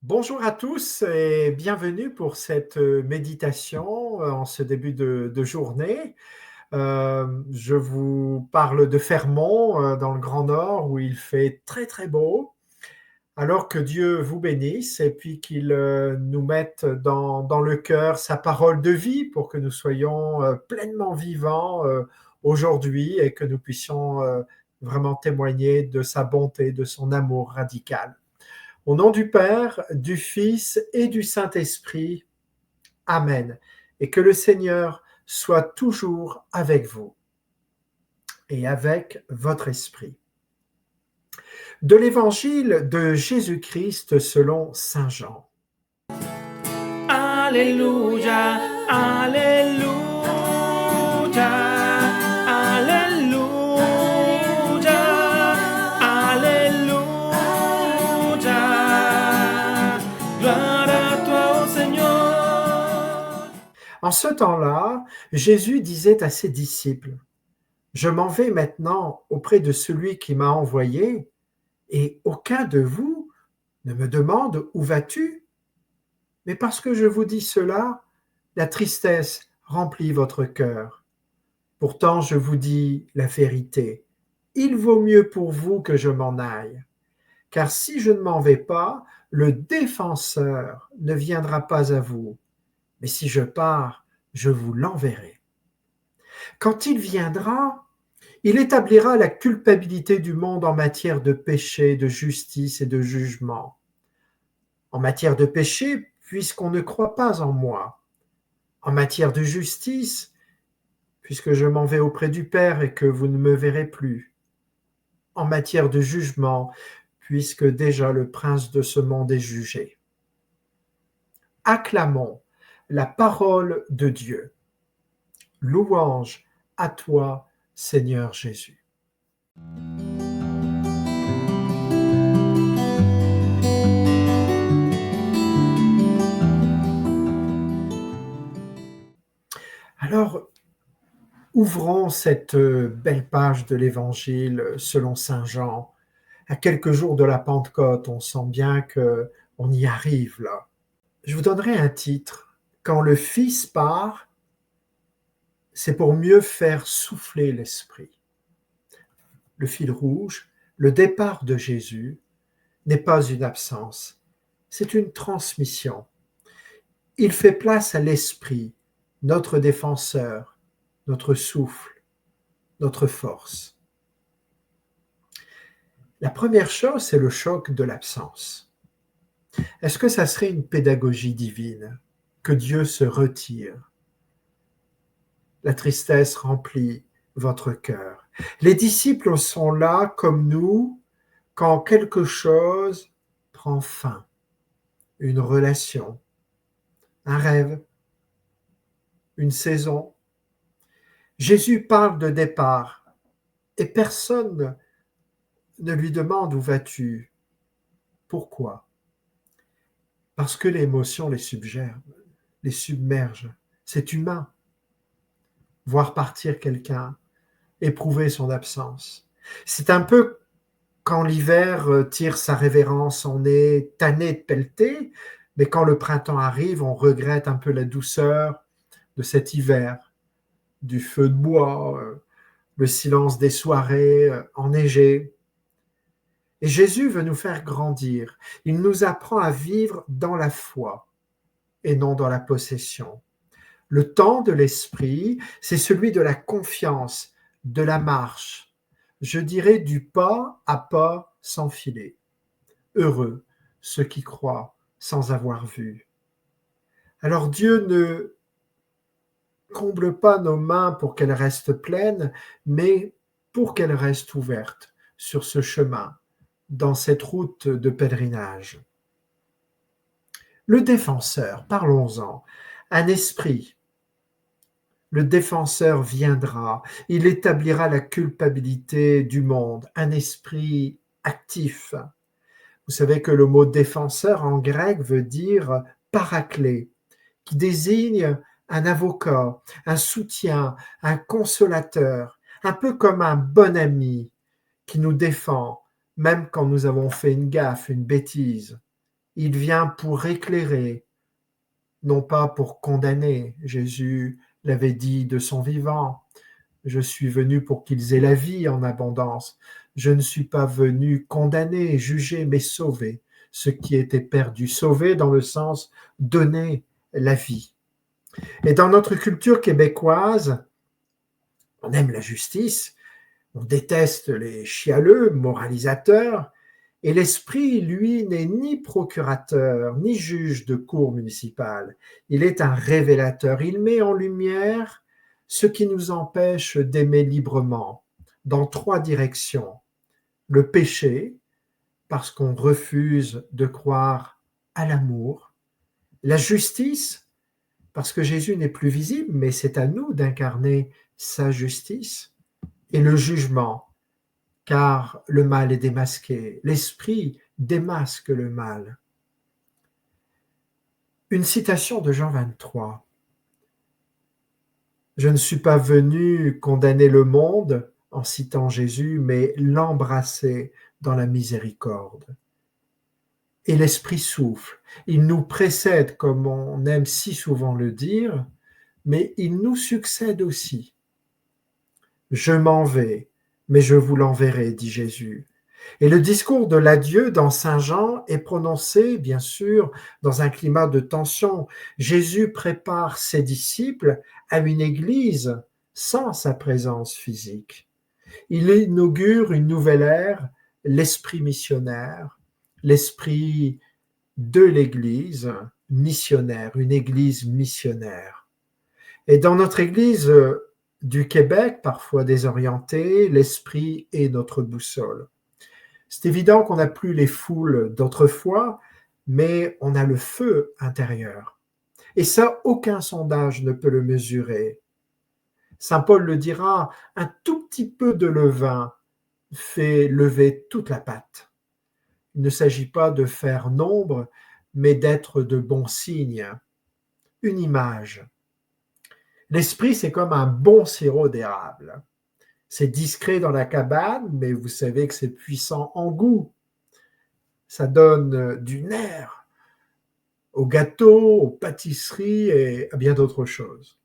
Bonjour à tous et bienvenue pour cette méditation en ce début de journée. Je vous parle de Fermont dans le Grand Nord où il fait très très beau. Alors que Dieu vous bénisse et puis qu'il nous mette dans le cœur sa parole de vie pour que nous soyons pleinement vivants aujourd'hui et que nous puissions vraiment témoigner de sa bonté, de son amour radical. Au nom du Père, du Fils et du Saint-Esprit. Amen. Et que le Seigneur soit toujours avec vous et avec votre esprit. De l'Évangile de Jésus-Christ selon Saint Jean. Alléluia, Alléluia, Alléluia, Alléluia. Gloire à toi, ô Seigneur. En ce temps-là, Jésus disait à ses disciples, « Je m'en vais maintenant auprès de celui qui m'a envoyé, et aucun de vous ne me demande où vas-tu ? Mais parce que je vous dis cela, la tristesse remplit votre cœur. Pourtant, je vous dis la vérité. Il vaut mieux pour vous que je m'en aille. Car si je ne m'en vais pas, le défenseur ne viendra pas à vous. Mais si je pars, je vous l'enverrai. Quand il viendra, il établira la culpabilité du monde en matière de péché, de justice et de jugement. En matière de péché, puisqu'on ne croit pas en moi. En matière de justice, puisque je m'en vais auprès du Père et que vous ne me verrez plus. En matière de jugement, puisque déjà le prince de ce monde est jugé. Acclamons la parole de Dieu. Louange à toi, Seigneur Jésus. Alors, ouvrons cette belle page de l'Évangile selon Saint Jean. À quelques jours de la Pentecôte, on sent bien qu'on y arrive là. Je vous donnerai un titre. Quand le Fils part, c'est pour mieux faire souffler l'Esprit. Le fil rouge, le départ de Jésus, n'est pas une absence, c'est une transmission. Il fait place à l'Esprit, notre défenseur, notre souffle, notre force. La première chose, c'est le choc de l'absence. Est-ce que ça serait une pédagogie divine que Dieu se retire? La tristesse remplit votre cœur. Les disciples sont là comme nous quand quelque chose prend fin, une relation, un rêve, une saison. Jésus parle de départ et personne ne lui demande où vas-tu. Pourquoi? Parce que l'émotion les submerge. C'est humain. Voir partir quelqu'un, éprouver son absence. C'est un peu quand l'hiver tire sa révérence, on est tanné de pelleter, mais quand le printemps arrive, on regrette un peu la douceur de cet hiver, du feu de bois, le silence des soirées enneigées. Et Jésus veut nous faire grandir. Il nous apprend à vivre dans la foi et non dans la possession. Le temps de l'esprit, c'est celui de la confiance, de la marche, je dirais du pas à pas sans filet. Heureux ceux qui croient sans avoir vu. Alors Dieu ne comble pas nos mains pour qu'elles restent pleines, mais pour qu'elles restent ouvertes sur ce chemin, dans cette route de pèlerinage. Le défenseur, parlons-en, un esprit. Le défenseur viendra, il établira la culpabilité du monde, un esprit actif. Vous savez que le mot défenseur en grec veut dire paraclé, qui désigne un avocat, un soutien, un consolateur, un peu comme un bon ami qui nous défend, même quand nous avons fait une gaffe, une bêtise. Il vient pour éclairer, non pas pour condamner. Jésus l'avait dit de son vivant. Je suis venu pour qu'ils aient la vie en abondance. Je ne suis pas venu condamner, juger, mais sauver ce qui était perdu. Sauver dans le sens donner la vie. Et dans notre culture québécoise, on aime la justice, on déteste les chialeux, moralisateurs, et l'esprit, lui, n'est ni procurateur, ni juge de cour municipale. Il est un révélateur. Il met en lumière ce qui nous empêche d'aimer librement, dans 3 directions. Le péché, parce qu'on refuse de croire à l'amour. La justice, parce que Jésus n'est plus visible, mais c'est à nous d'incarner sa justice. Et le jugement, car le mal est démasqué. L'esprit démasque le mal. Une citation de Jean 23. Je ne suis pas venu condamner le monde, en citant Jésus, mais l'embrasser dans la miséricorde. Et l'Esprit souffle. Il nous précède, comme on aime si souvent le dire, mais il nous succède aussi. Je m'en vais, mais je vous l'enverrai, dit Jésus. Et le discours de l'adieu dans Saint Jean est prononcé, bien sûr, dans un climat de tension. Jésus prépare ses disciples à une église sans sa présence physique. Il inaugure une nouvelle ère, l'esprit missionnaire, l'esprit de l'église missionnaire, une église missionnaire. Et dans notre église du Québec, parfois désorientée, l'esprit est notre boussole. C'est évident qu'on n'a plus les foules d'autrefois, mais on a le feu intérieur. Et ça, aucun sondage ne peut le mesurer. Saint Paul le dira, un tout petit peu de levain fait lever toute la pâte. Il ne s'agit pas de faire nombre, mais d'être de bons signes. Une image. L'esprit, c'est comme un bon sirop d'érable. C'est discret dans la cabane, mais vous savez que c'est puissant en goût. Ça donne du nerf aux gâteaux, aux pâtisseries et à bien d'autres choses.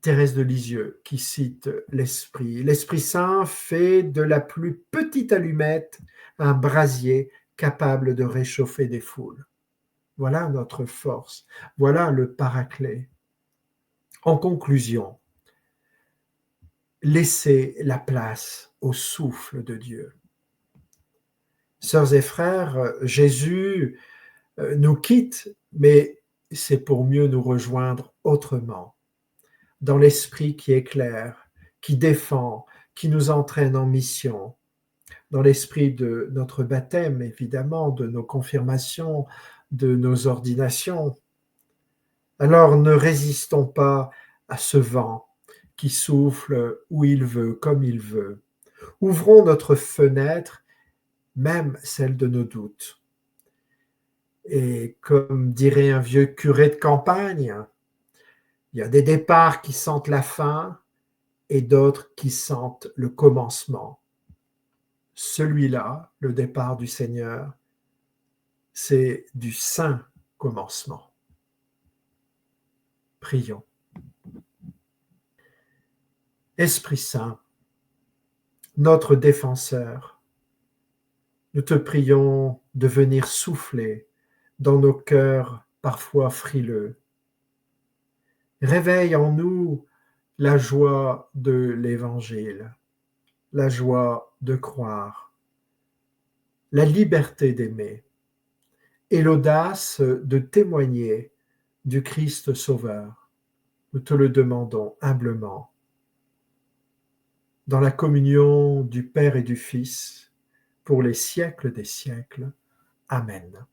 Thérèse de Lisieux qui cite l'Esprit. L'Esprit Saint fait de la plus petite allumette un brasier capable de réchauffer des foules. Voilà notre force, voilà le paraclet. En conclusion, laissez la place au souffle de Dieu. Sœurs et frères, Jésus nous quitte, mais c'est pour mieux nous rejoindre autrement, dans l'esprit qui éclaire, qui défend, qui nous entraîne en mission, dans l'esprit de notre baptême, évidemment, de nos confirmations, de nos ordinations. Alors ne résistons pas à ce vent qui souffle où il veut, comme il veut. Ouvrons notre fenêtre, même celle de nos doutes. Et comme dirait un vieux curé de campagne, il y a des départs qui sentent la fin et d'autres qui sentent le commencement. Celui-là, le départ du Seigneur, c'est du saint commencement. Prions. Esprit Saint, notre défenseur, nous te prions de venir souffler dans nos cœurs parfois frileux. Réveille en nous la joie de l'Évangile, la joie de croire, la liberté d'aimer et l'audace de témoigner du Christ Sauveur. Nous te le demandons humblement. Dans la communion du Père et du Fils, pour les siècles des siècles. Amen.